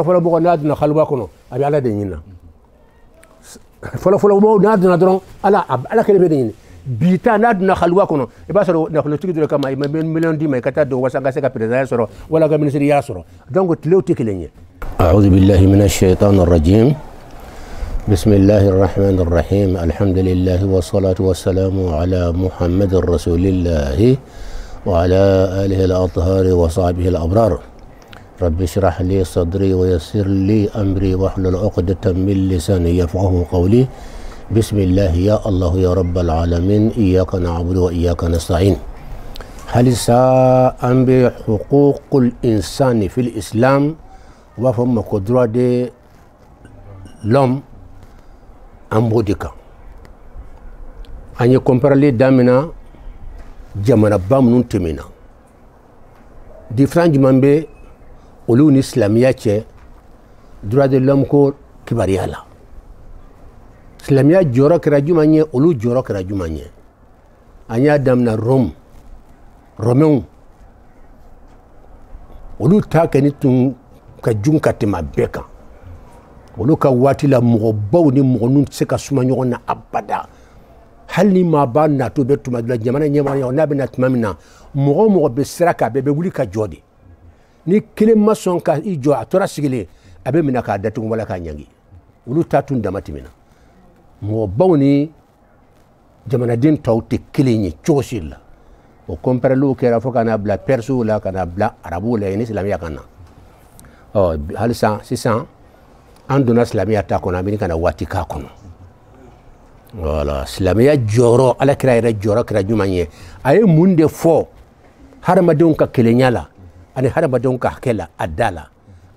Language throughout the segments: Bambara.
fɔlɔ mɔgɔ n'a donna xaluba kɔnɔ a bɛ ala de ɲini na fɔlɔ mɔgɔ n'a donna dɔrɔn ala kelen bɛ de ɲini bi ta n'a donna xaluba kɔnɔ i b'a sɔrɔ nafolotigi dɔ kama i ma miliyɔn d'i ma i ka taa don wasa n ka se ka perezanya sɔrɔ wala ka minisiriya sɔrɔ donc tilew tɛ kelen ye. أعوذ بالله من الشيطان الرجيم بسم الله الرحمن الرحيم الحمد لله والصلاة والسلام على محمد رسول الله وعلى آله الأطهار وصحبه الأبرار رب اشرح لي صدري ويسر لي أمري واحلل عقدة من لساني يفقهوا قولي بسم الله يا الله يا رب العالمين إياك نعبد وإياك نستعين هل ساء بحقوق الإنسان في الإسلام وفهم قدرة de l'homme en bodika anye comparé damina jamana bamnun temina différent jumambe olu ni islamiya cɛ droit de l'homme ko kibariya la islamiya jɔrɔ kɛra juman ye olu jɔrɔ kɛra juman ye an y'a damina romains olu ta kɛ ni tun ka jun ka tɛmɛ bɛɛ kan olu ka waati la mɔgɔbaw ni mɔgɔninw tɛ se ka suma ɲɔgɔn na abada hali ni maa b'a nato bɛ tuma dɔ la jamana ɲɛmɔgɔ n'a bɛ na tuma min na mɔgɔ o mɔgɔ bɛ sira kan a bɛɛ bɛ wuli ka jɔ de ni kelen ma sɔn ka i jɔ a tora sigilen a bɛ minɛ k'a datugu wala k'a ɲangi olu ta tun dama tɛmɛna mɔgɔbaw ni jamanaden tɔw tɛ kelen ye cogo si la o kɔnpɛrɛliw kɛra fo ka n'a bila pɛrisiw la ka n'a bila arabuw la ni silamɛya kan na halisa sisan an donna silamɛya ta kɔnɔ an bɛ ka na waati k'a kɔnɔ voilà silamɛya jɔyɔrɔ alakira yɛrɛ jɔyɔrɔ kɛra jumɛn ye a ye mun de fɔ hadamadenw ka kelenya la ani hadamadenw ka hakɛ la a da la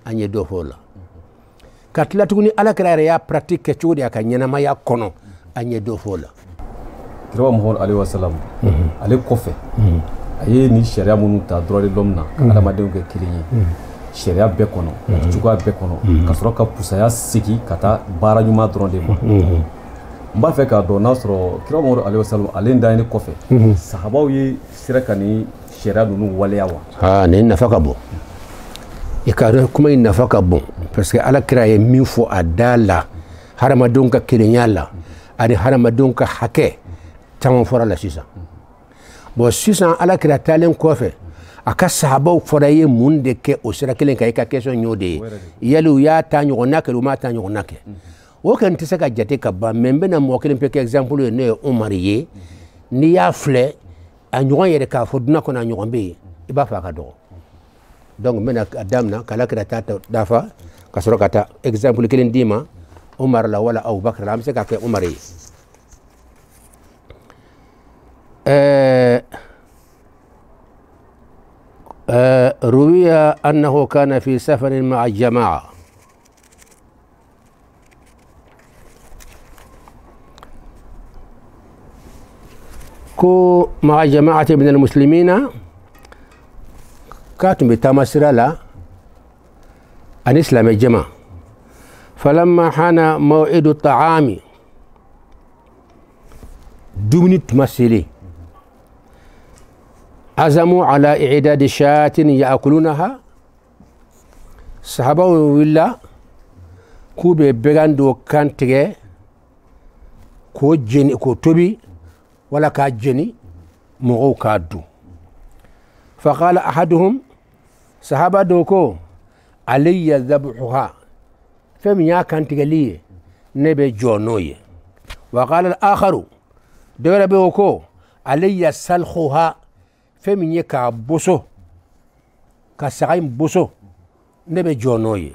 an ye dɔ fɔ o la ka tila tuguni alakira yɛrɛ y'a pratique kɛ cogo di a ka ɲɛnamaya kɔnɔ an ye dɔ fɔ o la. kira muhammadu alayhi wa salam ale kɔfɛ a ye ni sariya minnu ta droit de l'homme na ka hadamadenw kɛ kelen ye sariya bɛɛ kɔnɔ cogoya bɛɛ kɔnɔ ka sɔrɔ ka pusaya segin ka taa baara ɲuman dɔrɔn de ma n b'a fɛ k'a dɔn n'a sɔrɔ kira muhammadu alayhi wa salam ale dayɛlɛ kɔfɛ sahabaw ye sira ka ni sariya ninnu waleya wa. nin nafa ka bon i ka dɔn kuma in nafa ka bon parce que alakira ye min fɔ a da la hadamadenw ka kelenya la ani hadamadenw ka hakɛ caman fɔra la sisan bon sisan alakira taalen kɔfɛ a ka sahabaw fɔra ye mun de kɛ o sira kelen kan i ka question y'o de ye yali u y'a ta ɲɔgɔnna kɛ u m'a ta ɲɔgɔnna kɛ o kɔni tɛ se ka jate ka ban mais n bɛna mɔgɔ kelen pe kɛ exemple ye n'o ye Umaru ye n'i y'a filɛ a ɲɔgɔn yɛrɛ k'a fɔ dunan kɔnɔ a ɲɔgɔn bɛ yen i b'a fɔ a ka dɔgɔ donc n bɛna a daminɛ k'alakira ta dafa ka sɔrɔ ka taa exemple kelen d'i ma Umaru la wala Abubakar la an bɛ se ka kɛ Umaru ye. روي أنه كان في سفر مع الجماعة مع جماعة من المسلمين كاتم بتمسر لا عن إسلام الجماعة فلما حان موعد الطعام دمني تمثلي عزموا على إعداد شاة يأكلونها صحابة ولا كوبي بغاندو كانتغي كو جيني كو توبي ولا كاجيني مغو كادو فقال أحدهم صحابة دوكو علي ذبحها فمن كانتغي لي نبي جونوي وقال الآخر دور بوكو علي سلخها فمن يكا بوسو كسعيم بوسو نبي جونوي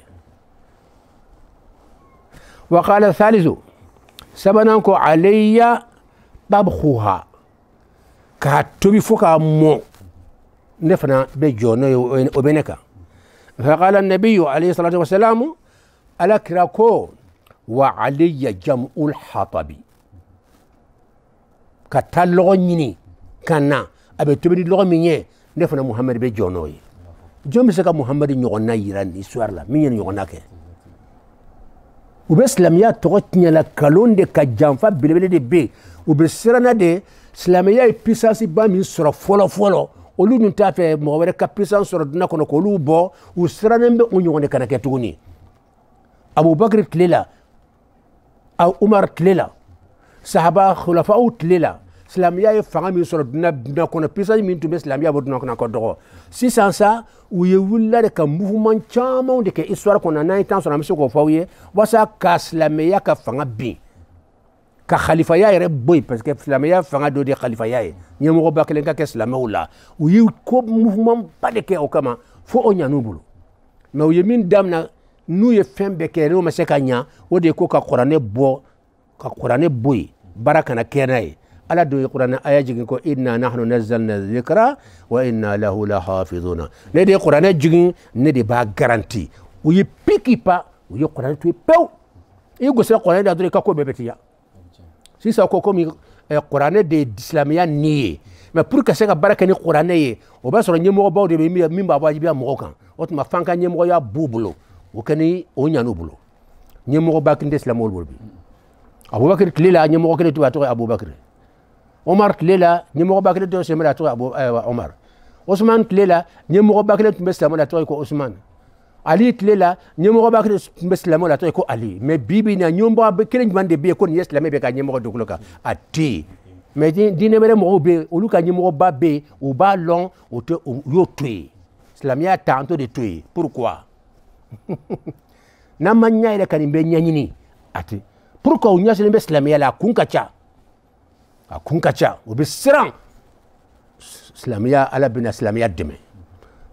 وقال الثالث سبنانكو علي طبخها كاتوبي فوكا مو نفنا بجونوي وبينك فقال النبي عليه الصلاة والسلام ألكركو وعلي جمع الحطب كتالغنيني كنا abe tobiri logo minye ne fana Muhammad be jonoy jom se ka Muhammad nyogona yiran histoire la minye nyogona ke u be islamiya to nyala kalonde ka jamfa belebele de be u be sirana de islamiya puissance ba min soro folo olu nun ta fe mo were ka puissance soro duna kono ko lu bo u sirana be o nyogone kana ke tuguni Abu Bakr tlela Umar tlela sahaba khulafa'u tlela Islamia ye fanga min sɔrɔ duna kɔnɔ puissance min tun bɛ Islamia bɔ duna kɔnɔ ka dɔgɔ sisan sa u ye wulila de ka mouvement caman de kɛ histoire kɔnɔ n'an ye temps sɔrɔ an bɛ se k'o fɔ aw ye walasa ka Silamɛya ka fanga bin ka khalifaya yɛrɛ bɔ yen parce que Silamɛya fanga dɔ de ye khalifaya ye ɲɛmɔgɔba kelen ka kɛ silamɛw la u ye ko mouvement ba de kɛ o kama fo o ɲan'u bolo mais u ye min daminɛ n'u ye fɛn bɛɛ kɛ n'o ma se ka ɲa o de ye ko ka kuranɛ bɔ yen baara kana kɛ n'a ye ala do Qur'an aya jigin ko inna nahnu nazzalna dhikra wa inna lahu lahafizuna ne de Qur'an jigin ne de ba garanti u yi piki pa u yi Qur'an to pew e go se Qur'an da do ka ko bebetiya si sa ko komi Qur'an de islamiya ni mais pour que se ka baraka ni Qur'an ye o ba soro nyemo baw de min ba wajibi am mo kan o tuma fanka nyemo ya bubulo o kani o nyanu bulo nyemo ba kinde islamol bolbi Abubakar tlila nyemo ko to Abubakar Omar tlela nyemɔgɔ ba kelen tun bɛ silamɛ la tɔgɔ Omar Osman tlela nyemɔgɔ ba kelen tun bɛ silamɛ la tɔgɔ ko Osman Ali tlela nyemɔgɔ ba kelen tun bɛ silamɛ la tɔgɔ ko Ali mais bibi na ɲɛmɔgɔ kelen jumɛn de bɛ yen ko nin ye silamɛ bɛ ka ɲɛmɔgɔ dugukolo kan a tɛ mais diinɛ wɛrɛ mɔgɔw bɛ yen olu ka ɲɛmɔgɔba bɛ yen u b'a lɔn u y'o to yen silamɛya ta an t'o de to yen pourquoi n'an ma ɲɛ yɛrɛ ka nin bɛ ɲɛɲini a tɛ pourquoi u ɲɛsinnen bɛ silamɛya la a kun ka ca. A kun ka ca o bɛ siran silamɛya ala bɛna silamɛya dɛmɛ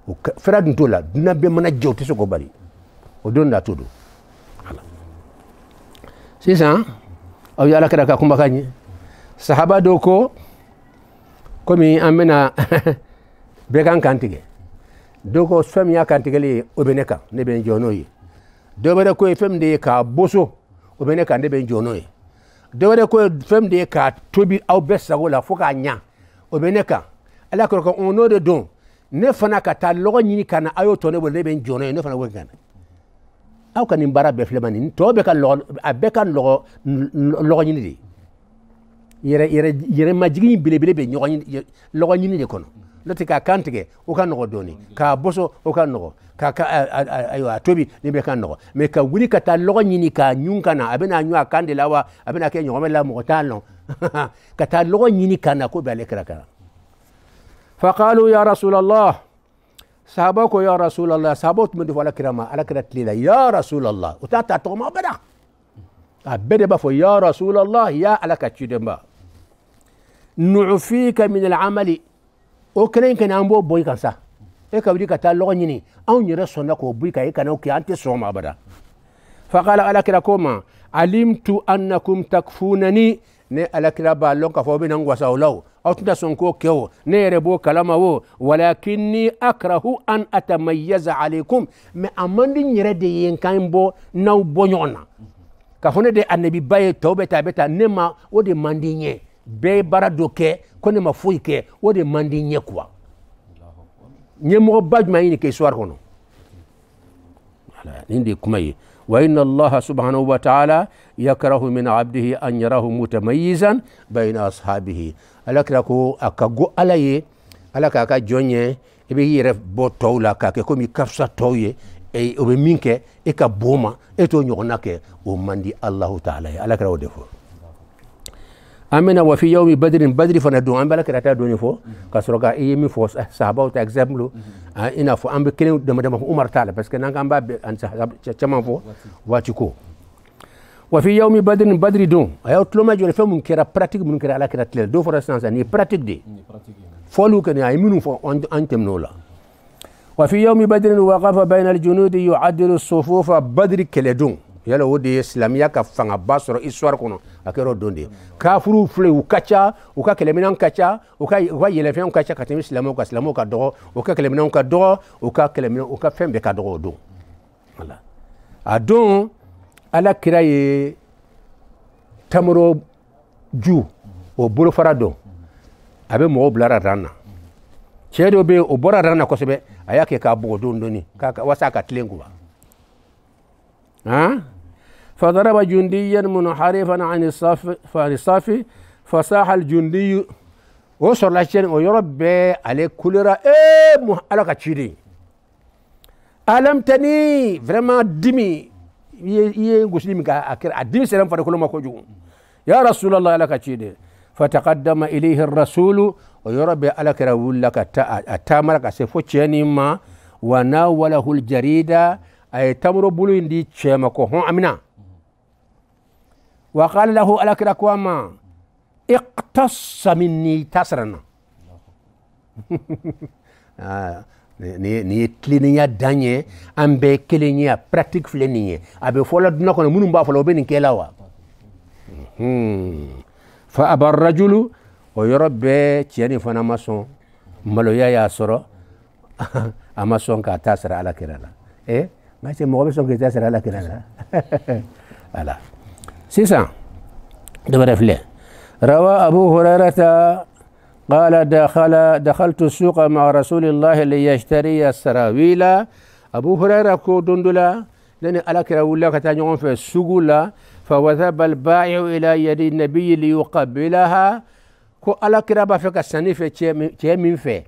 o fɛrɛ dun t'o la dunan bɛɛ mana jɛ o tɛ se k'o bali o don na t'o don sisan aw ye ala kɛra ka kumakan ye sahaba dɔw ko komi an bɛna bɛɛ kan kantigɛ dɔw ko fɛn min y'a kantigɛli ye o bɛ ne kan ne bɛ n jɔ n'o ye dɔw wɛrɛ ko ye fɛn min de ye k'a boso o bɛ ne kan ne bɛ n jɔ n'o ye dɔw wɛrɛ ko fɛn de ye k'a tobi aw bɛɛ sago la fo k'a ɲa o bɛ ne kan ala kɔrɔ ko n'o de don ne fana ka taa lɔgɔ ɲini ka na a y'o tɔ ne bolo ne bɛ n jɔ n'o ye ne fana b'o kɛ aw ka nin baara bɛɛ filɛ ma nin tɔ bɛ ka a bɛɛ ka lɔgɔ ɲini de yɛrɛ majigin belebele bɛ lɔgɔ ɲini de kɔnɔ n'o tɛ k'a kan tigɛ o ka nɔgɔ dɔɔni k'a boso o ka nɔgɔ a tobi ne bɛ ka nɔgɔ mais ka wuli ka taa lɔgɔ ɲini k'a ɲun ka na a bɛna ɲun a kan de la wa a bɛna kɛ ɲɔgɔn la mɔgɔ t'a lɔn ka taa lɔgɔ ɲini ka na ko bɛ ale kɛra kan faqalu ya rasulallah sahaba ko ya rasulallah sahaba tun bɛ de fɔ ala kira ma ala kira tile la ya rasulallah o t'a ta tɔgɔ ma bɛɛ da a bɛɛ de b'a fɔ ya rasulallah ya ala ka ciden ba nu'fika min al-amali o kelen kɛnɛ an b'o bɔ i kan sa e ka wuli ka taa lɔgɔ ɲini anw yɛrɛ sɔnna k'o bɔ i kan e kana o kɛ an tɛ sɔn o ma abada faqala alakira ko ma alimtu annakum takfunani ne alakira b'a lɔn k'a fɔ aw bɛna n wasa o la o aw tɛna sɔn k'o kɛ o ne yɛrɛ b'o kalama o walakinni akrahu an atamayyaza alaykum mais a man di n yɛrɛ de ye n kan bɔ n'aw bɔ ɲɔgɔn na k'a fɔ ne de annabiba ye tɔw bɛ taa a bɛ taa ne ma o de man di n ye bɛɛ ye baara dɔ kɛ ko ne ma foyi kɛ o de man di n ye quoi ɲɛmɔgɔba jumɛn ɲini kɛ histoire kɔnɔ nin de ye kuma ye wa inna allaha subhanahu wa ta'ala yakrahu min abdihi an yarahu mutamayyizan bayna ashabihi ala kira ko a ka go ala ye ala k'a ka jɔn ye i bɛ i yɛrɛ bɔ tɔw la k'a kɛ komi i ka fisa tɔw ye o bɛ min kɛ e ka bon ma e t'o ɲɔgɔnna kɛ o man di alahu ta'ala ye ala kira o de fɔ an bɛna wa fi yawmi badiri fana don an bɛ ala kira ta dɔɔni fɔ ka sɔrɔ ka i ye min fɔ sahabaw ta exemple i n'a fɔ an bɛ kelen dama dama fɔ Umar t'a la parce que n'an k'an b'a caman fɔ waati ko wa fi yawmi badiri don a y'aw tuloma jɔ fɛn mun kɛra pratique minnu kɛra ala kira tile dɔw fɔra sisan nin ye pratique de fɔliw kɔni a ye minnu fɔ an tɛmɛn'o la wa fi yawmi badrin waqafa bayna al-junudi yu'addilu sufufa badiri kɛlɛ don yala o de ye silamɛya ka fangaba sɔrɔ histoire kɔnɔ a kɛra o don de ye kafiriw filɛ u ka ca u ka kɛlɛminɛnw ka ca u ka yɛlɛfɛnw ka ca ka tɛmɛ silamɛw ka dɔgɔ u ka kɛlɛminɛnw ka dɔgɔ u ka fɛn bɛɛ ka dɔgɔ o don voilà a don ala kira ye tamaro ju o bolofara dɔn a bɛ mɔgɔw bilara ran na cɛ dɔ bɛ yen o bɔra ran na kosɛbɛ a y'a kɛ k'a bɔgɔ dɔɔni walasa a ka tilen kuwa فضرب جنديا منحرفا عن الصف فصاح الجندي وصل لشين ويرب عليه كوليرا على كتشيري ألم تني vraiment dimi ye gusli min ka akira adin selam fara kulma ko jugu ya rasulullah ala ka cide fataqaddama ilayhi ar-rasul wa yurabbi ala kira wulaka atamara ka se fo ceni ma wa nawalahu al-jarida ay tamro bulu indi chema ko hon amina wa qala lahu ala kira kwama iqtas minni tasrana ni cliniya danye ambe kelenya pratique fleniye abe fola duna ko munum ba fola be ni kelawa fa abar rajulu o yorobbe tieni fana mason malo ya soro amason ka tasra ala kirala ma c'est mo be son ka tasra ala kirala voilà c'est ça de bref روى أبو هريرة قال دخلت السوق مع رسول الله ليشتري السراويل أبو هريرة كو دندلا لأن ألاك رأولا كتانيون في السوق فوذهب البائع إلى يد النبي ليقبلها كو ألاك رأبا فيك السنيف تيمين في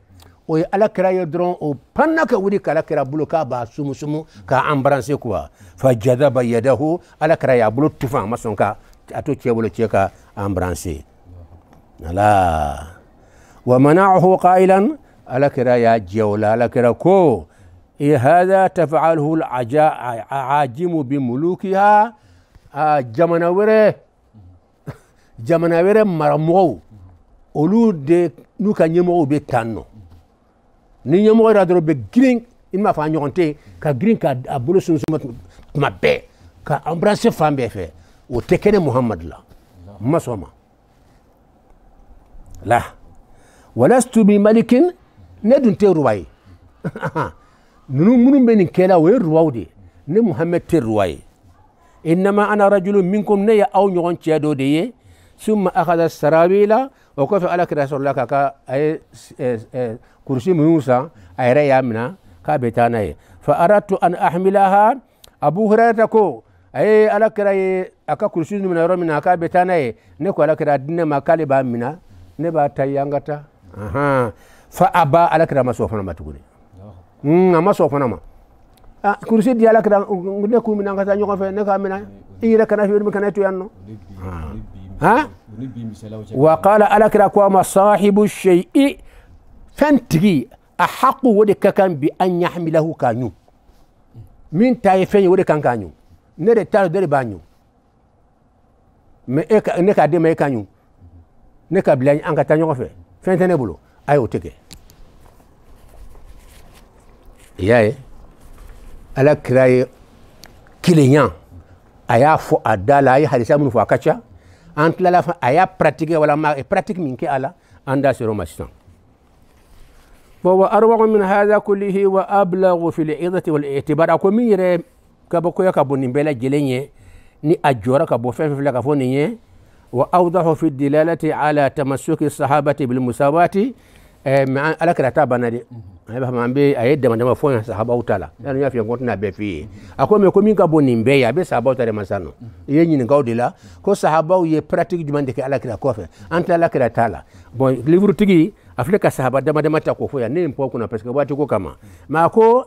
وي ألاك رأ يدرون وبنك وديك ألاك رأبلو كابا سمو سمو كأمبرانسي كوا فجذب يده ألاك رأ يبلو تفان مسون كا أتو تيبلو تيكا أمبرانسي لا ومنعه قائلا على كرا يا جولا على كرا كو هذا تفعله العاجم بملوكها جمناوره مرمو اولو دي نوكا نيمو بيتانو ni ñamo ra dro be green il m'a fa ñonté ka green ka abulu sun suma ma be ka embrasser femme fe o tekene muhammad la masoma لا ولست بملك ندون تروي منو بين كلا وين رواودي محمد تروي انما انا رجل منكم نيا او نيون تشادو دي ثم اخذ السراويل وكف على رسول الله كا اي كرسي موسى اي ريامنا كابتاناي فاردت ان احملها ابو هريره كو اي على كراي اكا كرسي من رومنا كابتاناي نكو على كرا دين ما كالبا منا نبا تيانغتا فابا على كرا ما سوفنا ما تقولي ما سوفنا ما كرسي دي على كرا نكو من انغتا نيو في نكا منا اي كنا في مكان تو يانو وقال على كرا كما صاحب الشيء فانتري احق ودك كان بان يحمله كانيو من تايفين ودك كان كانيو نري تار دري بانيو مي نكا دي مي كانيو نكا بلاñ angata ñoko fe fentene bulo ayo tege yaye ala kraye client aya fo adala ay hadisa mun fo akacha antla la fa aya pratiquer wala ma pratique min ke ala anda sero mastan bo arwa min hadha kullihi wa ablaghu fi al-i'idati wal-i'tibar ko min yere ka boko ya ka boni bela jelenye ni ajora ka bo fe ka fo ni وأوضح في الدلالة على تمسك الصحابة بالمساواة مع على كرتا بنادي هبه ما بي ايد ما فون صحابه وتعالى يعني يا في غوتنا بي في اكو مي كومين كابوني مبيا بي صحابه تري مسانو يني نغاودلا كو صحابه ي براتيك جماندي على كرا كوفه انت على كرا تالا بون ليفر تيجي افريكا صحابه دما تاكو فيا نيم بوكو نا باسكو واتي كو كما ما كو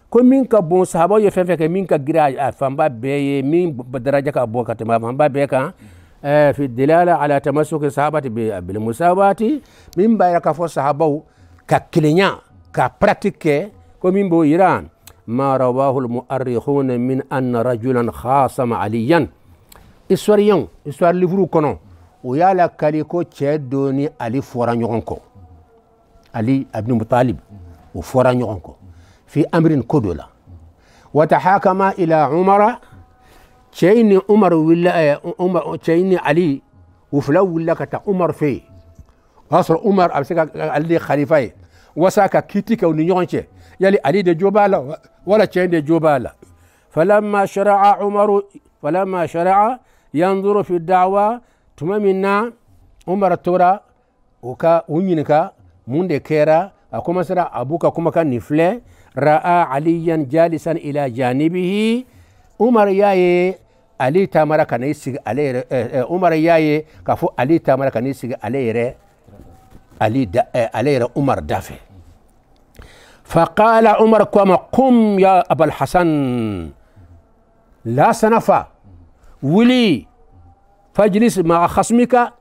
كومين كابون صحابه ي ففك مين كغرا فامبا بي مين بدرجه كابو كتما فامبا بي كان في الدلالة على تمسك الصحابة بالمساواة من بايرك فو صحابه ككلينيا كبراتيك كمين بو إيران ما رواه المؤرخون من أن رجلا خاصم عليا إسواريون إسوار ليفرو كونو ويالا كاليكو تشدوني علي فوران يونكو علي ابن مطالب وفوران يونكو في أمر كدولا وتحاكم إلى عمر شيني عمر ولا عمر شيني علي وفلو ولا كتا عمر في أصر عمر أمسك علي خليفة وساكا كيتيك ونيونشي يلي علي دي جوبالا ولا شين دي جوبالا فلما شرع ينظر في الدعوة تمامنا عمر التورا وكا ونينكا من دي كيرا أكما سرع أبوكا كما كان نفلي رأى عليا جالسا إلى جانبه عمر ياي علي تامرا كان يسيغ علي عمر ياي كفو علي تامرا كان يسيغ علي علي عمر دافع فقال عمر كما قم يا أبا الحسن la sanafa wuli fajlis ma khasmika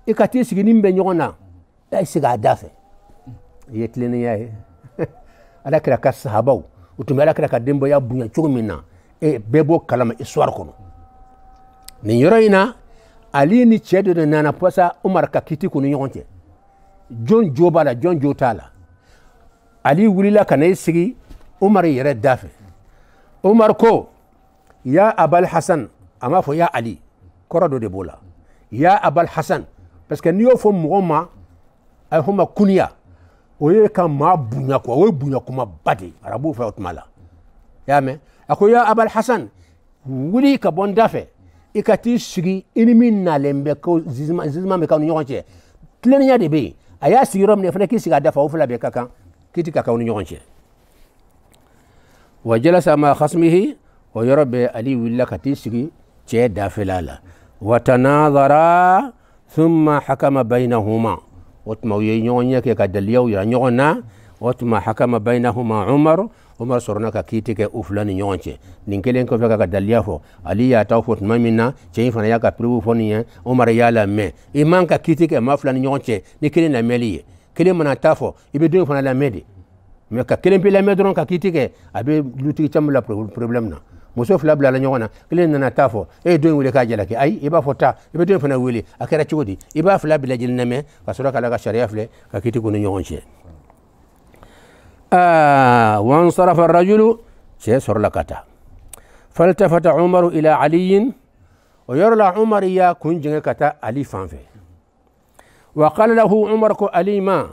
ikati sigini be nyona ay siga dafe yetlene yae ala kira ka sahabaw utumi ala kira ka dembo ya bunya chugumina e bebo kalama histoire kono ni yoroina ali ni chedo de nana posa umar ka kiti kunu nyonte jon jobala jon jotala ali wulila kana sigi umar yere dafe umar ko ya abal hasan ama fo ya ali korado de bola ya abal hasan parce que niyo fo mugoma ay homa kunya oye ka ma bunya ko o bunya kuma bade arabu fa otmala ya me ako ya abal hasan wuli ka bon dafe ikati sigi inimi na lembe ko zizma me ka nyonche tlenya de be aya sirom ne fana ki siga dafa o fula be kaka kiti kaka o nyonche wa jalasa ma khasmihi wa yarbi ali willa kati sigi che dafilala wa tanadhara thumma hakama bainahuma وتما ينيونيا كدليو ينيونا وتما حكم بينهما عمر سرنا كيتي كأفلان يونشي نينكلين كفلا كدليافو علي ياتوفوت مامينا شيء فنا يا كبرو فونيا عمر يالا مي إيمان كيتي كما فلان يونشي نيكلين لامليه كلين منا تافو يبدون فنا لامدي مي كلين بلا مدرون كيتي ك أبي لوتي تاملا بروبلمنا musof labla la nyona kile nana tafo e do wile ka jela ke ay iba fota iba do fana wili akara chudi iba fla bila jil name kasura kala ka sharia fle ka kiti kunu nyonche wa ansarafa ar-rajulu shay surlakata faltafata umar ila ali wa yarla umar ya kunjinga kata ali fanfe wa qala lahu umar ko ali ma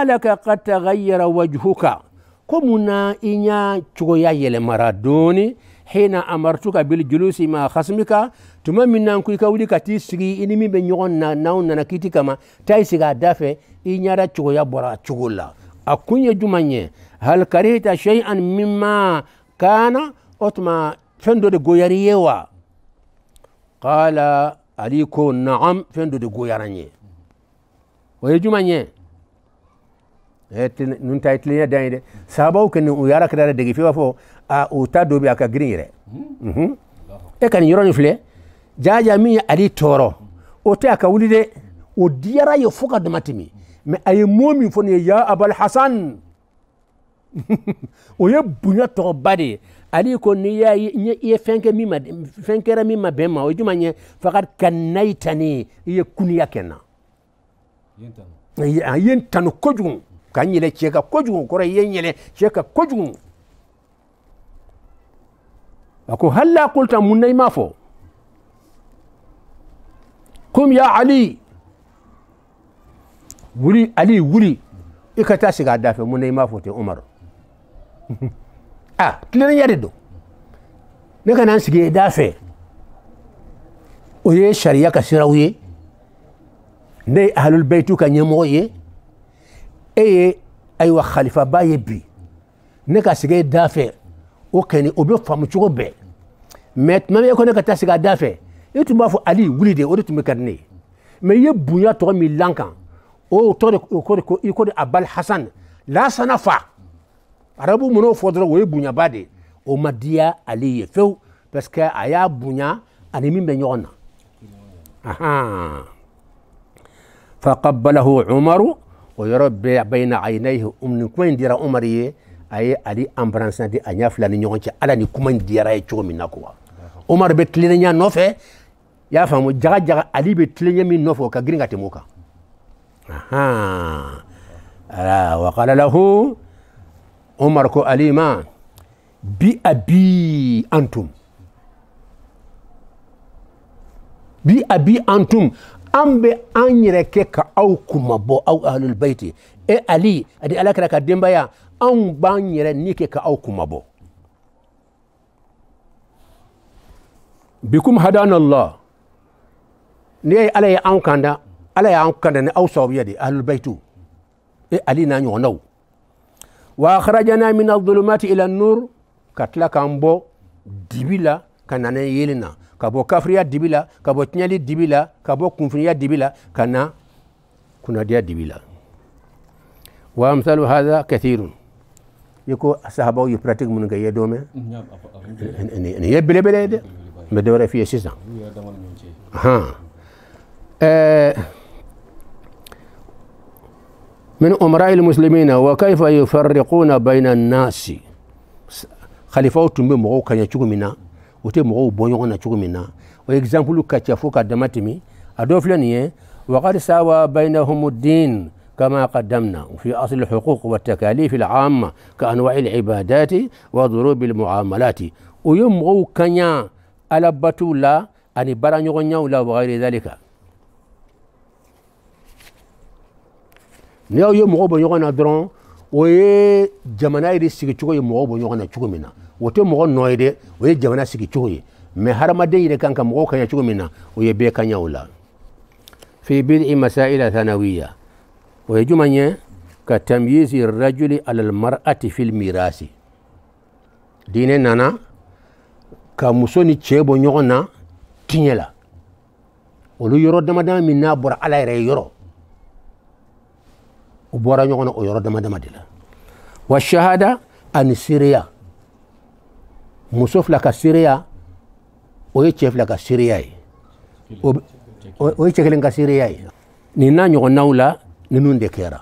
laka qad taghayyara wajhuka كمنا إنيا تقويا يل مرادوني حين أمرتك بالجلوس مع خصمك ثم منا نكوي كولي كتيسري إني من بنيون ناون نكتي كما تايسيغا دافع إنيا را تقويا برا تقولا أكون يجمعني هل كرهت شيئا مما كان أتما فندو دي غوياريوا قال عليكم نعم فندو دي غوياراني ويجمعني nunta itlinya daide sababu ken uyara kidara degi fiwa fo a uta dobi aka greenre e kan yoroni fle jaja mi ali toro o te aka wulide o diara yo fuka de matimi me ay momi fo ne ya abul hasan o ye bunya to bade ali ko ni ya ye fenke mi ma fenkera mi ma bema o jumanye fakat kanaitani ye kunya kenna yentanu kojum kanyele cheka kojugun kora yenyele cheka kojugun ako halla qulta munay mafo kum ya ali wuli ikata siga dafe munay mafo te umar tlen yade do ne kana sige dafe oye sharia ka sirawiye ne ahlul baytu ka nyemo ye eye aywa khalifa baye bi ne ka sige dafe o keni obe famu chugo be met mame ko ne ka tasiga dafe etu ba fo ali wuli de o de tumi kadne me ye bunya to mi lankan o to ko de abal hasan la sanafa arabu muno fodro wo bunya bade o madia ali ye few parce que aya bunya ani min be nyona faqabbalahu umaru ويربي بين عينيه كوين ديرا عمريه اي علي امبرانسان دي انيا فلان نيونتي على ني كوين ديرا يتشو من نكوا عمر بتلينيا نوفه يا فامو جاجا علي بتلينيا من نوفو كغرينغا تيموكا وقال له عمر كو علي ما بأبي أنتم ambe anyere ke ka au kumabo au ahlul baiti ali adi alakra ka dembaya an banyere ni ke ka au kumabo bikum hadana allah ni ala ya an kanda ni au sawiyadi ahlul baitu ali na nyonaw wa akhrajana min adh-dhulumati ila an-nur katla kambo dibila kanane yelina kabo kafriya dibila kabo tinyali dibila kabo kunfriya dibila kana kuna dia dibila wa amsalu hadha kathirun yeko sahabaw yu pratique mun nga yedome ni yebele bele de me dawra fi sisan من أمراء المسلمين وكيف يفرقون بين الناس خليفة تنبي مغو كان يشوف منا وتي مغو بونيون يشوف منا وإكزامبل كتشافو كدماتمي أدوفلني وقد ساوى بينهم الدين كما قدمنا في أصل الحقوق والتكاليف العامة كأنواع العبادات وضروب المعاملات ويمغو كان على بطولة أن برانيون ولا وغير ذلك نيو يوم مغو بونيون درون وي جمانا يدي سيكي چوكو مغو بونيون چوكو منا وتي مغو نويدي وي جمانا سيكي چوكو مي حرما دي يدي كان مغو كان چوكو منا وي بي كان ولا في بدء مسائل ثانوية ويجمعني كتمييز الرجل على المرأة في الميراث دين نانا كمسوني تشيبو نيونا تينيلا ولو يرو دما من نابور على يرو وبورا نيونا او يرو دما دلا والشهادة ان سوريا مسوف لك سوريا ويتشيف لك سوريا ويتشيف لك سوريا نينا نيونا ولا ninun de kera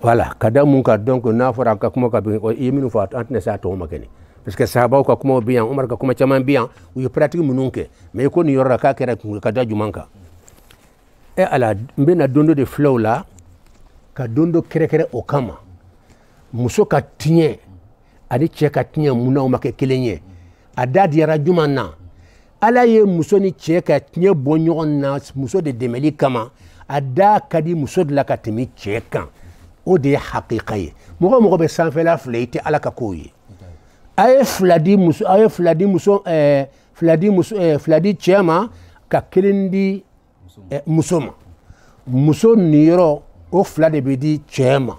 voilà kada mun ka donc na fora ka kuma ka bi yiminu fa antne sa to makeni parce que sahaba ka kuma bien umar ka kuma chaman bien u pratique mununke mais ko ni yorra ka kera kada jumanka e ala mbena dondo de flow la ka dondo kere o kama muso ka tinye adi che ka tinye muna o make kelenye adadi yara jumanna ala ye muso ni che ka tinye bonyo na muso de demeli kama ada kadi muso de la katimi chekan o de haqiqaye mogo be sanfɛ la fleite ala ka koyi ay fladi chema ka kelindi muso niro o flade be di chema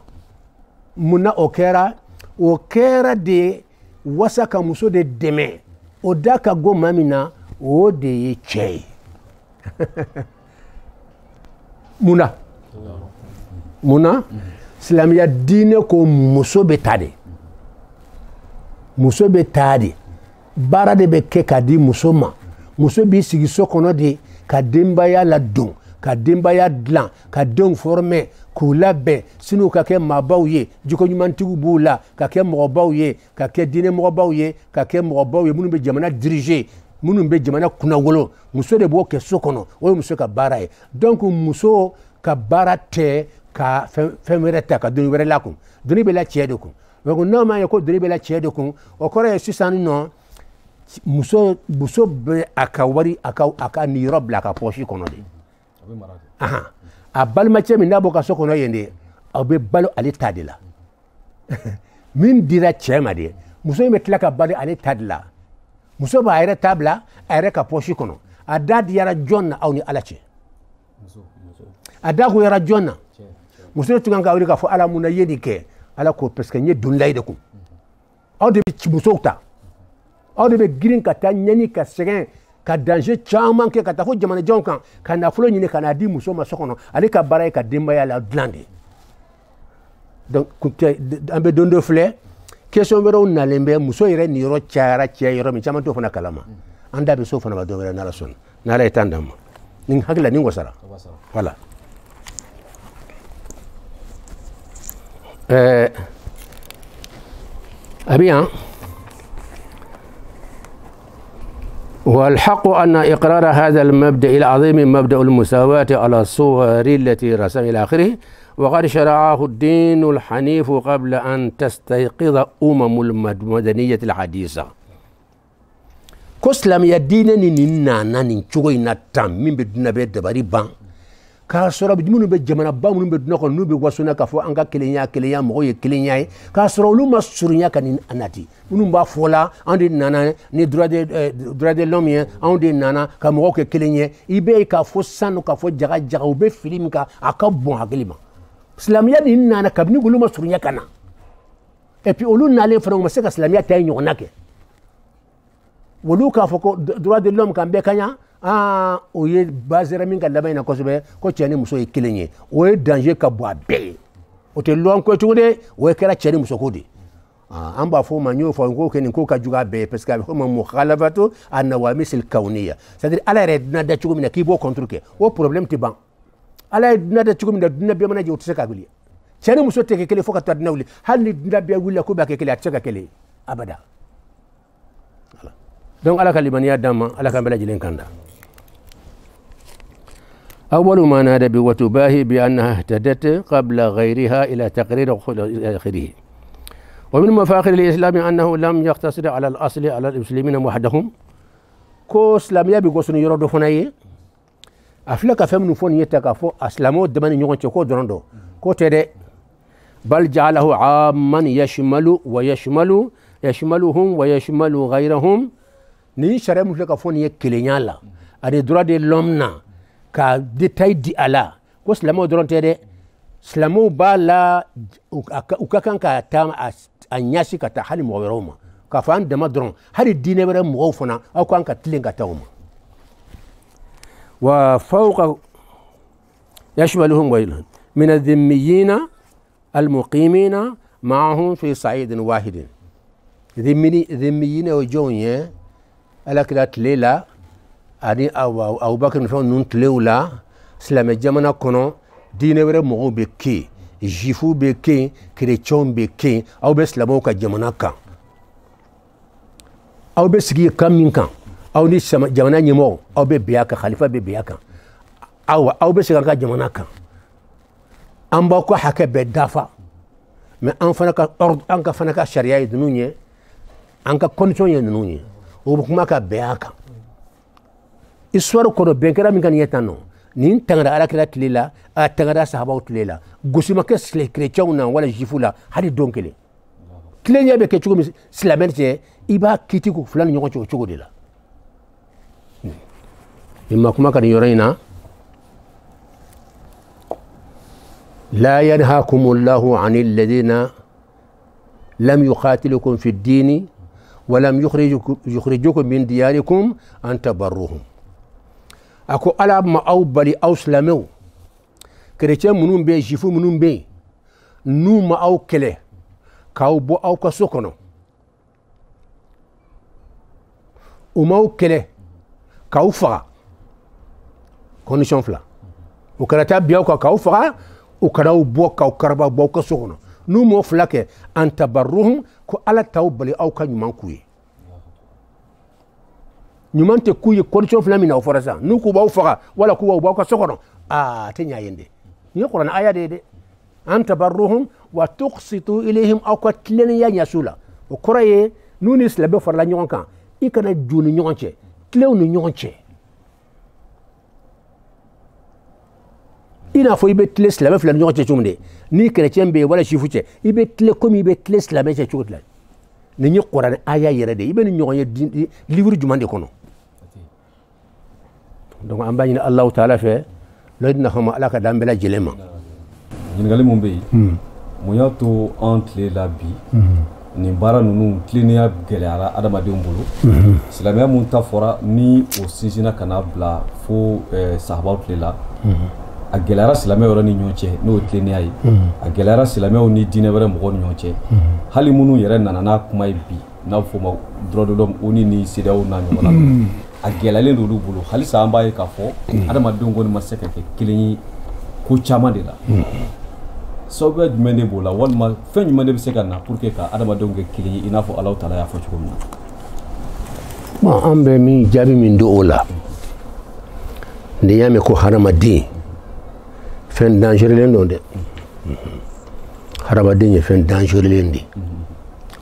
muna okera de wasaka muso de deme o daka go mamina o de chei muna silamiya dine ko muso be tade bara de be ke kadi muso ma muso bi sigi sokono de ka dembaya la don ka dembaya dlan ka don former ku labbe sinu ka ke mabaw ye jiko nyumantigu bula ka ke mobaw ye ka ke dine mobaw ye ka ke mobaw ye munu be jamana diriger munu be jamana kuna wolo muso de bo ke sokono o muso ka bara ye donc muso ka bara te ka femere ta ka doni were lakum doni be la chiedo kun wego no ma yako doni be la chiedo kun o kore sisan no muso be akawari aka ni rob la ka poshi kono de aha a balma che min nabo ka sokono yende abe balo ali tadila min dira chema de muso me tlaka bali ali tadla muso ba ayre tabla ayre ka poshi kono adad yara jonna awni alache ada ko yara jonna muso tuganga wuri ka fo ala muna yedi ke ala ko parce que nye dunlay de ko aw de ci muso ta aw de be girin ka ta nyani ka segen ka danger chaman ke ka ta fo jamana jonkan ka na fulo nyine kana di muso ma sokono ali ka baray ka dimba ya la glande donc ambe dondo fle question bero na lembe muso yere ni ro chara che yoro mi chaman to fona kalama anda be so fona ba do bero na la son na la etandam ning hagla ning wasara voilà bien والحق أن إقرار هذا المبدأ العظيم مبدأ المساواة على الصور التي رسم إلى آخره وقد شرعه الدين الحنيف قبل أن تستيقظ المدنية الحديثة كسلم يدينني نانا نشوي نتام من بدنا بيت بريبان ka soro bi munu be jamana ba munu be dunako nu be wasuna ka fo anga kelenya mo ye kelenya ka soro lu masurunya kan anati munu ba fola andi nana ni droit de l'homme andi nana ka mo ke kelenya ibe ka fo sanu ka fo jaga o be film ka aka bon haglima islamia ni nana ka bni gulu masurunya kana et puis olu nale fara mo se ka islamia tay nyona ke wolu ka fo ko droit de l'homme kan be kanya o ye bazera min ka labɛn na kosɛbɛ ko cɛ ni muso ye kelen ye o ye danger ka bɔ a bɛɛ ye o te lon ko tude o kera ceri musokodi an b'a fɔ ma n'yo fɔ ko nin ko ka jugu a bɛɛ parce que a bɛ fɔ ma mukhalafatu an-nawamis al-kawniyya c'est-à-dire ala yɛrɛ dina da cogo min na k'i b'o contre kɛ o problème tɛ ban ala ye dina da cogo min na dina bɛɛ mana jɛ o tɛ se ka wuli cɛ ni muso tɛ kɛ kelen fo ka taa dina wuli hali ni dina bɛɛ wulila ko b'a kɛ kelen a tɛ se ka kelen abada donc ala ka limaniya d'an ma ala k'an bɛɛ lajɛlen kanda أول ما نادى وتباهي بأنها اهتدت قبل غيرها إلى تقرير آخره ومن مفاخر الإسلام أنه لم يقتصر على الأصل على المسلمين وحدهم كو إسلامية بيقصون يرد فناي أفلك فهم نفون يتكافو أسلامو دمان ينغن كو درندو كو تدي بل جعله عاما يشملهم ويشمل غيرهم ني شرع مفلك فون يكلينيالا أدي درا دي لومنا ka détail di ala ko silamo doron tede silamo bala ukakan ka ta anyasi ka ta hali mo weroma ka fa andama doron hali dine were mo fona aw kan ka tilen ka tawma wa fawqa yashmaluhum waylan min adh-dhimmiyina al-muqimina ma'ahum fi sa'idin wahidin dhimmiyina o jonye ala kila lela ani Abubakar nufɛnw ninnu tilew la silamɛ jamana kɔnɔ diinɛ wɛrɛ mɔgɔw bɛ kɛ yen juifuw bɛ kɛ yen kerecɛnw bɛ kɛ yen aw bɛ silamɛw ka jamana kan aw bɛ sigi kan min kan aw ni jamana ɲɛmɔgɔ aw bɛ bɛn a kan khalifa bɛ bɛn a kan aw bɛ segin an ka jamana kan an b'aw ka hakɛ bɛɛ dafa mɛ an ka fana ka sariya ye ninnu ye an ka condition ye ninnu ye o bɛ kuma ka bɛn a kan histoire kono benkera min kan yetano nin tangara ala kila tilela a tangara sahabaw tilela gosima ke chrétien na wala jifu la hadi donkele tilenya be ke chugo islamente iba kitiku fulani nyoko chugo de la imma kuma kan yorayna la yanhaakumullahu 'anil ladina lam yuqatilukum fid din wa lam yukhrijukum min diyarikum an tabarruhum ako ala ma aw bali aw silamɛw chrétien minnu bɛ yen juifu minnu bɛ yen n'u ma aw kɛlɛ k'aw bɔ aw ka so kɔnɔ u m'aw kɛlɛ k'aw faga condition fila u kana taa bin aw kan k'aw faga u kana aw bɔ k'aw karaba bɔ aw ka so kɔnɔ n'u m'o fila kɛ an tabarruhum ko ala t'aw bali aw ka ɲuman k'u ye ɲuman tɛ k'u ye condition fila min na o fɔra sisan n'u k'u b'aw faga wala k'u b'aw ka so kɔnɔ a tɛ ɲa yen dɛ nin ye kuranɛ aya de ye dɛ an tabarruhum wa tuqsitu ilayhim aw ka tilennenya ɲɛsu la o kɔrɔ ye n'u ni silamɛ farala ɲɔgɔn kan i kana ju ni ɲɔgɔn cɛ tilew ni ɲɔgɔn cɛ i n'a fɔ i bɛ tile silamɛ fila ni ɲɔgɔn cɛ cogo min de ni chrétien bɛ yen wala juifu cɛ i bɛ tile komi i bɛ tile silamɛ cɛ cogo de la nin ye kuranɛ aya yɛrɛ de i bɛ nin ɲɔgɔn ye livre jumɛn de kɔnɔ donc an b'a ɲini Alahu Taala fɛ lɔyidina hama ala ka d'an bɛɛ lajɛlen ma ɲininkali mun bɛ yen mun y'a to an tile la bi nin baara ninnu tilennenya gɛlɛyara adamadenw bolo silamɛya mun ta fɔra ni o sinsinna ka n'a bila fo sahabaw tile la a gɛlɛyara silamɛw yɛrɛ ni ɲɔgɔn cɛ n'o ye tilennenya ye a gɛlɛyara silamɛw ni diinɛ wɛrɛ mɔgɔw ni ɲɔgɔn cɛ hali minnu yɛrɛ nana n'a kuma ye bi n'a bɛ fɔ o ma droit de l'homme ONU ni CEDEAO n'a ɲɔgɔnna ninnu a gɛlɛyalen d'olu bolo halisa an b'a ye k'a fɔ adamadenw kɔni ma se ka kɛ kelen ye ko caman de la sababuya jumɛn de b'o la walima fɛn jumɛn de bɛ se ka na pour que ka adamadenw kɛ kelen ye i n'a fɔ Alahu Taala y'a fɔ cogo min na. bon an bɛ min jaabi min don o la n'i y'a mɛn ko hadamaden fɛn dangereux don dɛ hadamaden ye fɛn dangereux de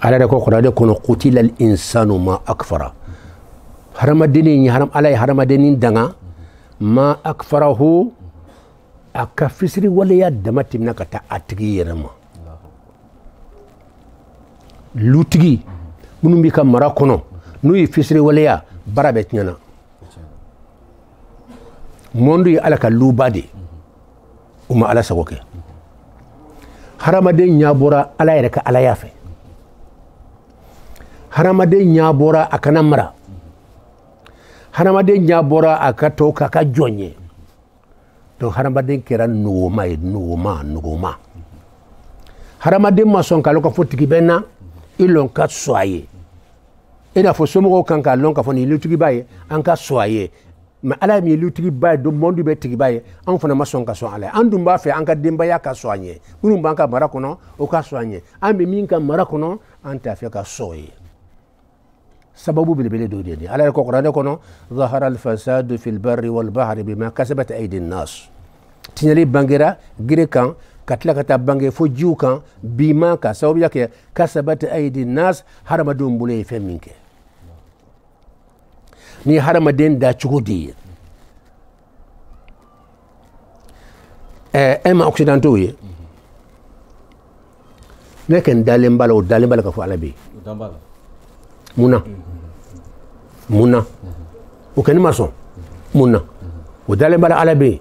ala yɛrɛ ko kuranɛ kɔnɔ qutila al-insanu ma akfara hadamaden ye ala ye hadamaden danga ma akfarahu a ka fisiri waleya dama tɛmɛna ka taa a tigi yɛrɛ ma lutigi minnu b'i ka mara kɔnɔ n'u ye fisiri waleya baara bɛ tiɲɛna monde ye ala ka luba de u ma ala sago kɛ hadamaden ɲɛ bɔra ala yɛrɛ ka alaya fɛ hadamaden ɲɛ bɔra a kana mara hadamaden ɲɛ bɔra a ka to k'a ka jɔn ye donc hadamaden kɛra nogoma ye nogoma hadamaden ma sɔn k'a lɔn k'a fɔ tigi bɛ n na i lɔn ka sɔn a ye i n'a fɔ somɔgɔw kan k'a lɔn k'a fɔ nin ye lutigiba ye an ka sɔn a ye mais ala min ye lutigiba ye don monde bɛ tigiba ye anw fana ma sɔn ka sɔn ala ye an dun b'a fɛ an ka denbaya ka sɔn an ye minnu b'an ka mara kɔnɔ o ka sɔn an ye an bɛ min ka mara kɔnɔ an t'a fɛ ka sɔn ye sababu belebele dɔ de ye ala yɛrɛ ko kuranɛ kɔnɔ zahara alfasadu fil barri wal bahri bima kasabat aydi nnas tiɲɛli bangera gere kan ka tila ka taa bange fo jiw kan biman ka sababuya kɛ kasabat aydi nnas hadamadenw bolo ye fɛn min kɛ ni hadamaden da cogo de ye un ma occidentaux ye ne kɛ n dalen b'a la o dalen b'a la ka fɔ ala bɛ yen mun na o kɛ ne ma sɔn mun na o dalen b'a la ala bɛ yen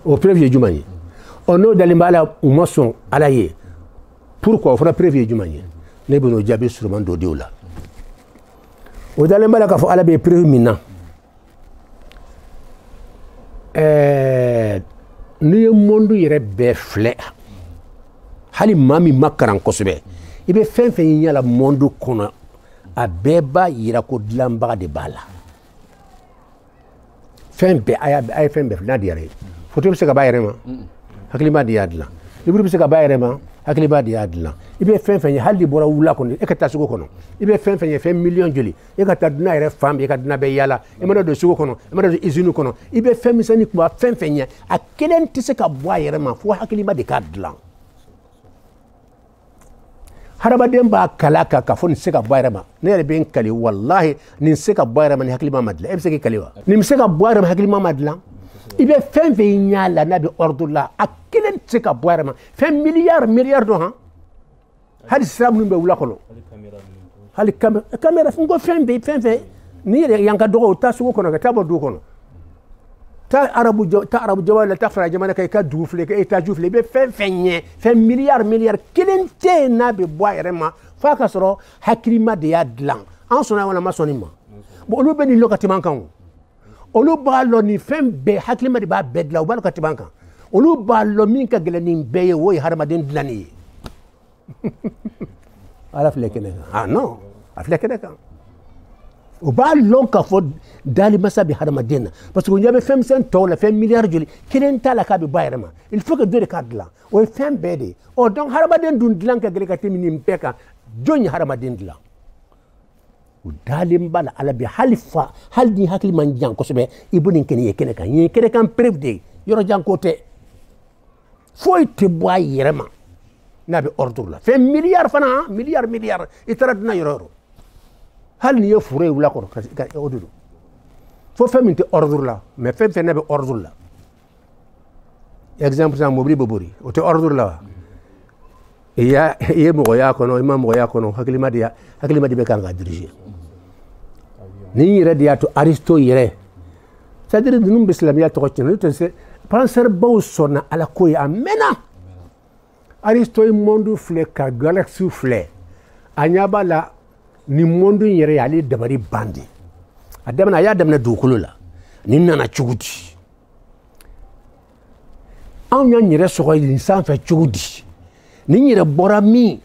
o preuve ye jumɛn ye ɔ n'o dalen b'a la u ma sɔn ala ye pourquoi o fana preuve ye jumɛn ye ne bɛ n'o jaabi surman dɔ di o la o dalen b'a la k'a fɔ ala bɛ preuve min na n'i ye monde yɛrɛ bɛɛ filɛ hali maa min ma kalan kosɛbɛ i bɛ fɛn fɛn ye ɲɛ la monde kɔnɔ a bɛɛ b'a yira ko dilanbaga de b'a la fɛn bɛɛ a ye fɛn bɛɛ filɛ n'a diyara ye photo bɛ se ka b'a yɛrɛ ma hakilima de y'a dilan livre bɛ se ka b'a yɛrɛ ma hakilima de y'a dilan i bɛ fɛn fɛn ye hali n'i bɔra wula kɔnɔ e ka taa sugu kɔnɔ i bɛ fɛn fɛn ye fɛn miliyɔn joli e ka taa dunan yɛrɛ fan bɛɛ e ka dunan bɛɛ yaala e mana don sugu kɔnɔ e mana don usine kɔnɔ i bɛ fɛn misɛnnin kuma fɛn fɛn ye a kelen tɛ se ka bɔ a yɛrɛ ma fo hakilima de k'a dilan hadamaden b'a kala kan k'a fɔ nin tɛ se ka bɔ a yɛrɛ ma ne yɛrɛ bɛ n kali walahi nin tɛ se ka bɔ a yɛrɛ ma ni hakilima ma dilan e bɛ se k'i kali wa nin bɛ se ka bɔ a yɛrɛ ma hakilima ma dilan i bɛ fɛn fɛn ɲa la n'a bɛ ordre la a kelen tɛ se ka bɔ a yɛrɛ ma fɛn miliyari dɔn han hali sira minnu bɛ wula kɔnɔ hali kamera n ko fɛn bɛɛ n'i yɛrɛ yan ka dɔgɔ o taa sugu kɔnɔ ka taa bɔ dugu kɔnɔ taa arabu jamana la taa fara jamana kan i ka dugu filɛ ka étage filɛ i bɛ fɛn fɛn ɲɛ fɛn miliyari kelen tɛ yen n'a bɛ bɔ a yɛrɛ ma f'a ka sɔrɔ hakilima de y'a dilan an sɔnna wala ma sɔn nin ma bon olu bɛ nin lɔ ka tɛmɛ an kan o olu b'a lɔ nin fɛn bɛɛ hakilima de b'a bɛɛ dilan u b'a lɔ ka tɛmɛ an kan olu b'a lɔ min ka gɛlɛn nin bɛɛ ye o ye hadamaden dilanni ye ala filɛ kɛnɛ kan ah non a filɛ kɛnɛ kan o b'a lɔn k'a fɔ dalimasa bɛ hadamaden na parce que o ɲɛ bɛ fɛn misɛn tɔw la fɛn miliyari joli kelen t'a la k'a bɛ ba yɛrɛ ma il faut que dɔ de k'a dilan o ye fɛn bɛɛ de ye ɔ donc hadamaden dun dilan ka gɛlɛn ka tɛmɛ nin bɛɛ kan jɔn ye hadamaden dilan o dalen b'a la ala bɛ hali ni hakili man jan kosɛbɛ i bɛ nin kɛ nin ye kɛnɛ kan nin ye kɛnɛ kan preuve de ye yɔrɔ jan ko tɛ foyi tɛ bɔ a yɛrɛ ma n'a bɛ ordre la fɛn miliyari fana miliyari i taara dunan yɔrɔ yɔrɔ hali n'i ye foro ye wula kɔrɔ o de don fo fɛn min tɛ ordre la mais fɛn fɛn n'a bɛ ordre la exemple sisan mobili bɛ bori o tɛ ordre la wa i ye mɔgɔya kɔnɔ i ma mɔgɔya kɔnɔ hakilima de bɛ kan ka diriger nin yɛrɛ de y'a to Aristote yɛrɛ c'est à dire ninnu bɛ silamɛya tɔgɔ tiɲɛ n'o tɛ se penseur baw sɔnna ala ko ye a mɛnna Aristote monde filɛ ka galaxie filɛ a ɲɛ b'a la nin monde in yɛrɛ ale dabari bandi a y'a daminɛ dugukolo la nin nana cogo di anw y'an yɛrɛ sɔgɔ nin sanfɛ cogo di nin yɛrɛ bɔra min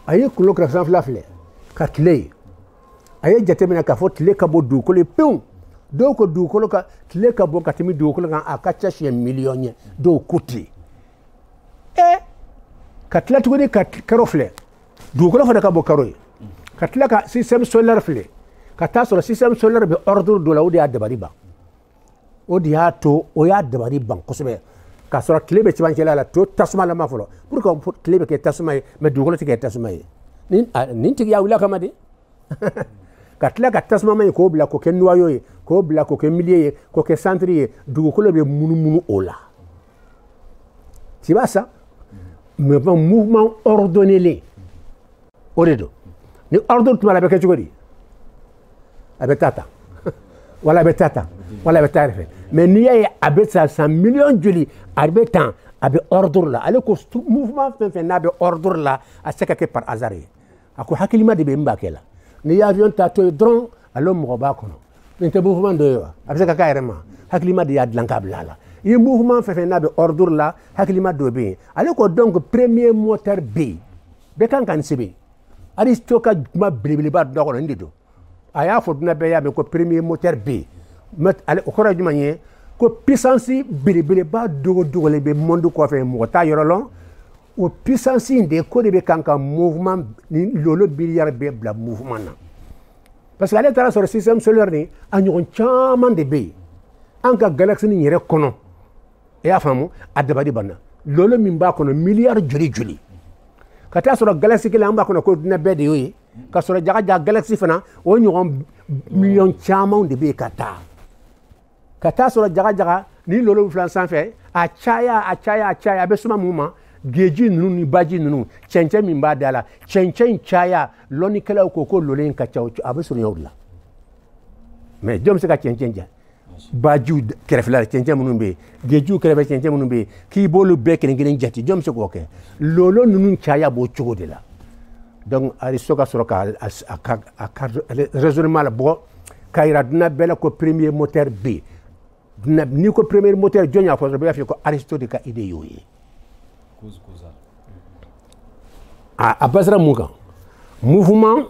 a ye kulo kɛra sanfɛla filɛ ka tile ye a ye jateminɛ k'a fɔ tile ka bɔ dugukolo ye pewu dɔw ko dugukolo ka tile ka bɔ ka tɛmɛ dugukolo kan a ka ca siɲɛ miliyɔn ye dɔw ko ten ka tila tuguni ka karo filɛ dugukolo fana ka bɔ karo ye ka tila ka système solaire filɛ ka taa sɔrɔ système solaire bɛ ordre dɔ la o de y'a dabari ban o de y'a to o y'a dabari ban kosɛbɛ k'a sɔrɔ tile bɛ cɛmancɛla la to tasuma lama fɔlɔ pour que tile bɛ kɛ tasuma ye mais dugukolo tɛ kɛ tasuma ye nin tigi y'a wuli a kama de ka tila ka tasuma ma ye k'o bila k'o kɛ noyau ye k'o bila k'o kɛ milieu ye k'o kɛ centre ye dugukolo bɛ munumunu o la tu vois ça mais bon mouvement ordonné o de don ni ordre tuma la a bɛ kɛ cogo di a bɛ taa tan wala a bɛ taa tan wala a bɛ taa yɛrɛ fɛ mais n'i y'a ye a bɛ taa san miliyɔn joli a bɛ tan a bɛ ordre la ale ko mouvement fɛn fɛn n'a bɛ ordre la a tɛ se ka kɛ par hasard ye a ko hakilima de bɛ n b'a kɛ la n'i ye avion ta to ye dɔrɔn ale mɔgɔ b'a kɔnɔ nin tɛ mouvement dɔ ye wa a bɛ se ka k'a yɛrɛ ma hakilima de y'a dilan k'a bila a la i mouvement fɛn fɛn n'a bɛ ordre la hakilima dɔ bɛ yen ale ko donc premier moteur bɛ yen bɛɛ kan ka nin sɛbɛn Aristote ka kuma belebeleba dɔ kɔnɔ nin de don a y'a fɔ dunan bɛɛ y'a mɛn ko premier moteur bɛ yen ale o kɔrɔ ye jumɛn ye ko puissance belebeleba dogo dogolen bɛ monde kɔfɛ mɔgɔ t'a yɔrɔ lɔn o puissance in de ko de bɛ kan ka mouvement ni lolo biliard bɛɛ bila mouvement na parce que ale taara sɔrɔ système solaire ni a ɲɔgɔn caman de bɛ yen an ka galaxie nin yɛrɛ kɔnɔ e y'a faamu a dabali banna lolo min b'a kɔnɔ miliyari joli joli ka taa sɔrɔ galaxie kelen an b'a kɔnɔ ko diinɛ bɛɛ de y'o ye ka sɔrɔ jagaja galaxie fana o ɲɔgɔn miliyɔn caman de bɛ yen ka taa sɔrɔ jagajaga ni lolo filan sanfɛ a caya a bɛ suma mun ma geji ninnu ni baji ninnu cɛncɛn min b'a da la cɛncɛn in caya lɔnnikɛlaw ko lolo in ka ca a bɛ surunya o de la mais jɔn bɛ se ka cɛncɛn ja bajiw kɛrɛfɛla cɛncɛn minnu bɛ yen gejiw kɛrɛfɛ cɛncɛn minnu bɛ yen k'i b'olu bɛɛ kelen kelen jate jɔn bɛ se k'o kɛ lolo ninnu caya b'o cogo de la donc Aristote ka sɔrɔ ka raisonnement la bɔ k'a yira dunan bɛɛ la ko premier moteur bɛ yen n'i ko premier moteur jɔn y'a fɔ dɔrɔn i b'a fɔ ko Aristote de ka idée y'o ye a basira mun kan mouvement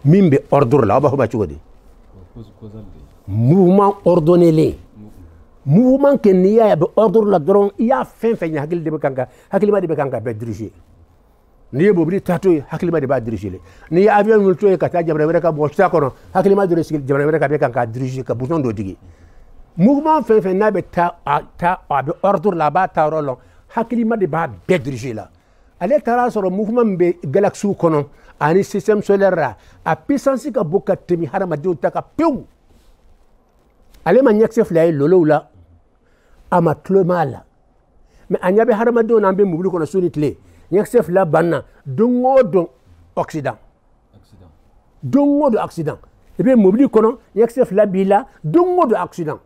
min bɛ ordre la aw b'a fɔ cogo di mouvement ordonné mouvement que n'i y'a ye a bɛ ordre la dɔrɔn i y'a fɛn fɛn ye hakilima de bɛ kan ka bɛɛ diriger n'i ye mobili ta to ye hakilima de b'a diriger n'i ye avion wuli to ye ka taa jamana wɛrɛ ka bɔ sira kɔnɔ hakilima dɔ de sigi jamana wɛrɛ ka bɛ kan ka diriger ka bouton dɔ digi mouvement fɛn fɛn n'a bɛ taa a bɛ ordre la a b'a ta yɔrɔ la hakilima de b'a bɛɛ diriger la ale taara sɔrɔ mouvement min bɛ galaxie kɔnɔ ani système solaire la a puissance ka bon ka tɛmɛ hadamadenw ta kan pewu ale ma ɲɛkisɛ fila ye lolow la a ma tulo m'a la mais a ɲɛ bɛ hadamadenw n'an bɛ mobili kɔnɔ su ni tile ɲɛkisɛ fila banna don o don accident don o don accident i bɛ mobili kɔnɔ ɲɛkisɛ fila b'i la don o don accident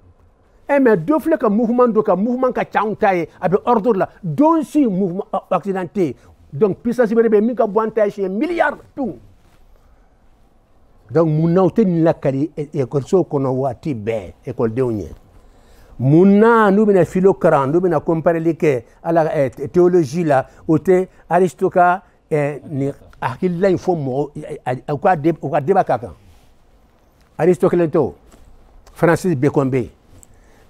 mais dɔ filɛ ka mouvement dɔ ka mouvement ka ca anw ta ye a bɛ ordre la don si mouvement accident tɛ yen donc puissance wɛrɛ bɛ yen min ka bon an ta ye siɲɛ miliyari pewu donc mun na u tɛ nin lakali ekɔlisow kɔnɔ waati bɛɛ ekɔlidenw ɲɛ mun na n'u bɛna philo kalan n'u bɛna compareli kɛ ala théologie la o tɛ Aristote ka nin hakilila in fɔ mɔgɔ u ka débat k'a kan Aristote kelen tɛ o Francis Bacon bɛ yen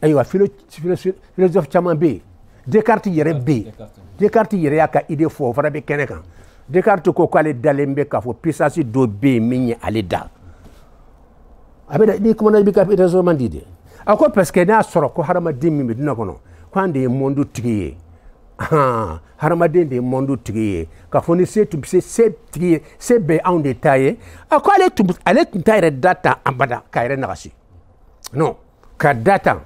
ayiwa philosophe caman bɛ yen Descartes yɛrɛ bɛ yen Descartes yɛrɛ y'a ka idée fɔ o fana bɛ kɛnɛ kan Descartes ko k'ale dalen bɛ k'a fɔ puissance dɔ bɛ yen min ye ale da a bɛ n'i kumana i b'i ka raisonnement di de a ko parce que n'a sɔrɔ ko hadamaden min bɛ dunan kɔnɔ k'an de ye monde tigi ye hadamaden de ye monde tigi ye k'a fɔ ni se tun bɛ se tigi ye se bɛɛ anw de ta ye a ko ale tun t'a yɛrɛ da ta abada k'a yɛrɛ nagasi non ka da ta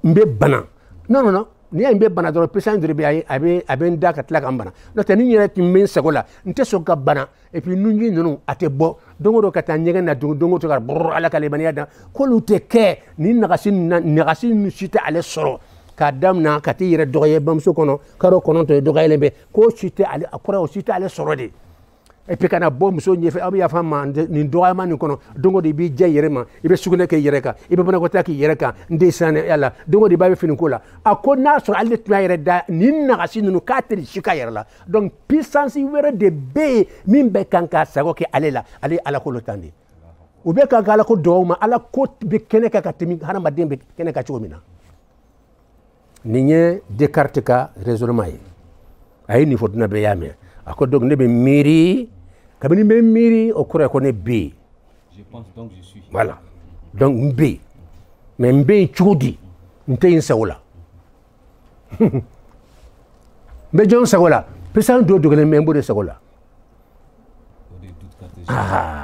n bɛ bana non n'i y'a ye n bɛ bana dɔrɔn puissance dɔ de bɛ yen a bɛ n da ka tila ka n bana n'o tɛ ni n yɛrɛ tun bɛ n sago la n tɛ sɔn ka bana et puis nunji ninnu a tɛ bɔ don o don ka taa ɲɛgɛn na don o don ka bɔrɔ ala ka lemaniya da k'olu tɛ kɛ ni nagasi ninnu si tɛ ale sɔrɔ k'a daminɛ ka t'i yɛrɛ dɔgɔya bamuso kɔnɔ kalo 9 ye dɔgɔyalen bɛ k'o si tɛ ale a kɔrɔ o si tɛ ale sɔrɔ de et puis kana bɔ muso ɲɛfɛ aw bɛ yafa ma nin dɔgɔyama nin kɔnɔ don o don i b'i jɛ i yɛrɛ ma i bɛ sugunɛ kɛ i yɛrɛ kan i bɛ banakɔtaa k'i yɛrɛ kan n den sanniya la don o don i b'a bɛ finiko la a ko n'a sɔrɔ ale tun y'a yɛrɛ da nin nagasi ninnu k'a tɛ si k'a yɛrɛ la donc puissance wɛrɛ de bɛ yen min bɛ kan k'a sago kɛ ale la ale ye ala ko lo tan de u bɛ kan ka ala ko dɔgɔw ma ala ko bɛ kɛnɛ kan ka tɛmɛ hadamaden bɛ kɛnɛ kan cogo min na nin ye Descartes ka raisonnement ye a ye nin fɔ dunan bɛɛ y'a mɛn a ko donc ne bɛ miiri kabini n bɛ miiri o kɔrɔ ye ko ne bɛ yen voilà donc n bɛ yen mais n bɛ yen cogo di n tɛ yen sago la n bɛ jɔn sago la puissance dɔ dogolen bɛ n b'o de sago la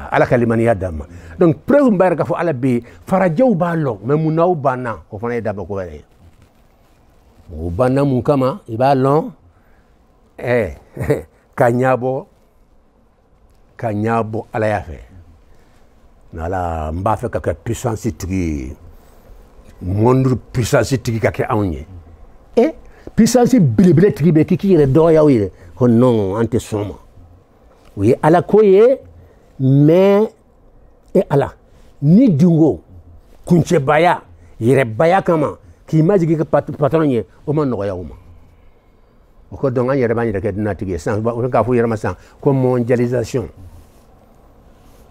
ala ka limaniya d'an ma donc preuve min b'a yɛrɛ k'a fɔ ala bɛ yen farajɛw b'a lɔn mais mun n'aw banna o fana ye dabɔ ko wɛrɛ ye o banna mun kama i b'a lɔn ka ɲabɔ ala y'a fɛ n'ala n b'a fɛ ka kɛ puissance tigi ye monde puissance tigi ka kɛ anw ye puissance belebele tigi bɛ k'i k'i yɛrɛ dɔgɔya aw yɛrɛ ko non an tɛ sɔn ma o ye ala ko ye mais ala ni dungo kuncɛbaya yɛrɛbaya kama k'i majigi ka patron ye o ma nɔgɔya o ma o ko donc an yɛrɛ b'an yɛrɛ kɛ dunatigi ye sisan o k'a fɔ yɛrɛ ma sisan ko mondialisation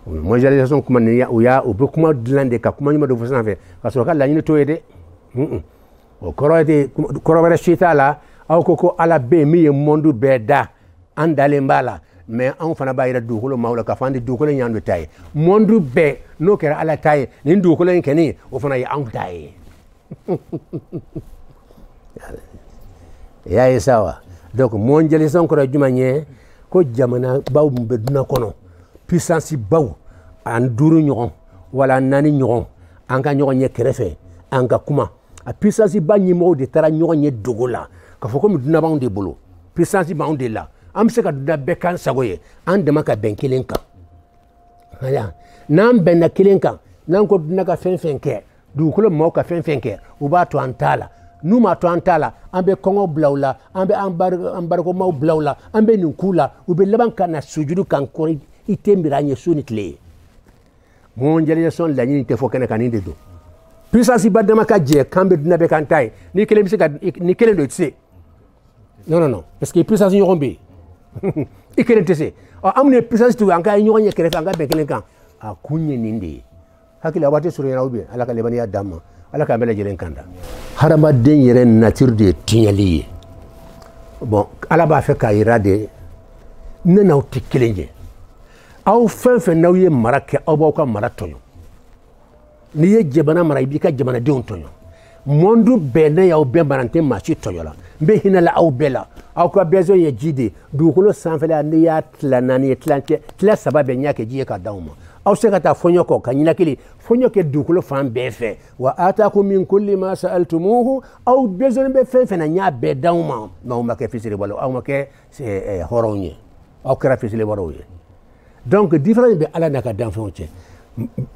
mondialisation kuma nin u bɛ kuma dilan de ka kuma ɲuman dɔ fɔ sanfɛ ka sɔrɔ ka laɲini t'o ye dɛ o kɔrɔ wɛrɛ si t'a la aw ko ala bɛ yen min ye monde bɛɛ da an dalen b'a la mais anw fana b'a yɛrɛ dugukolo maaw la k'a fɔ an tɛ dugukolo in y'an ta ye monde bɛɛ n'o kɛra ala ta ye nin dugukolo in kɔni o fana ye anw ta ye i y'a ye sa wa donc mondialisation kɔrɔ jumɛn ye ko jamana baw mun bɛ dunan kɔnɔ puissance baw an 5 ɲɔgɔn wala 4 ɲɔgɔn an ka ɲɔgɔn ɲɛ kɛrɛfɛ an ka kuma a puissance ba ɲɛmɔgɔw de taara ɲɔgɔn ɲɛ dogo la k'a fɔ komi dunan b'anw de bolo puissance b'anw de la an bɛ se ka dunan bɛɛ k'an sago ye an dama ka bɛn kelen kan n'an bɛnna kelen kan n'an ko dunan ka fɛn fɛn kɛ dugukolo maaw ka fɛn fɛn kɛ u b'a to an t'a la n'u m'a to an t'a la an bɛ kɔngɔ bila u la an bɛ anbarikomaw bila u la an bɛ nin k'u la u bɛ laban ka na sujudu kan kɔri i tɛ miiri an ye su ni tile ye mondialisation laɲini tɛ fɔ kɛnɛ kan nin de don puissance ba dama ka jɛ k'an bɛ dunan bɛɛ k'an ta ye ni kelen bɛ se ka ni kelen don i tɛ se non parce que puissance ɲɔgɔn bɛ yen i kelen tɛ se an minnu ye puissance tugu an ka ɲɔgɔn ɲɛ kɛrɛfɛ an ka bɛn kelen kan a kun ye nin de ye hakili a waati surunyana ou bien ala ka lemaniya d'an ma ala k'an bɛɛ lajɛlen kanda hadamaden yɛrɛ nature de ye tiɲɛli ye bon ala b'a fɛ k'a yira de ne n'aw tɛ kelen ye aw fɛn fɛn n'aw ye mara kɛ aw b'aw ka mara tɔɲɔ n'i ye jamana mara i b'i ka jamanadenw tɔɲɔ monde bɛɛ ne y'aw bɛɛ mara n tɛ maa si tɔɲɔ la n bɛ hinɛ la aw bɛɛ la aw ka besoin ye ji de dugukolo sanfɛla n'i y'a tila 4 ye tilancɛ tila 3 bɛɛ n y'a kɛ ji ye k'a d'aw ma aw se ka taa fɔɲɔ kɔ ka ɲinakili fɔɲɔ kɛ dugukolo fan bɛɛ fɛ wa ataakum min kulli ma sa'altumuhu aw besoin bɛ fɛn fɛn na n y'a bɛɛ d'aw ma mais aw ma kɛ fisiribɔlaw aw ma kɛ hɔrɔnw ye aw kɛra fisiribɔlaw ye donc différence bɛ ala n'a ka danfɛnw cɛ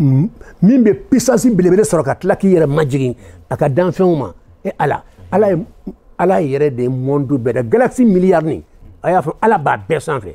min bɛ puissance belebele sɔrɔ ka tila k'i yɛrɛ majigin a ka danfɛnw ma ala yɛrɛ de ye monde bɛɛ da galaxie milliard ni a y'a fɔ ala b'a bɛɛ sanfɛ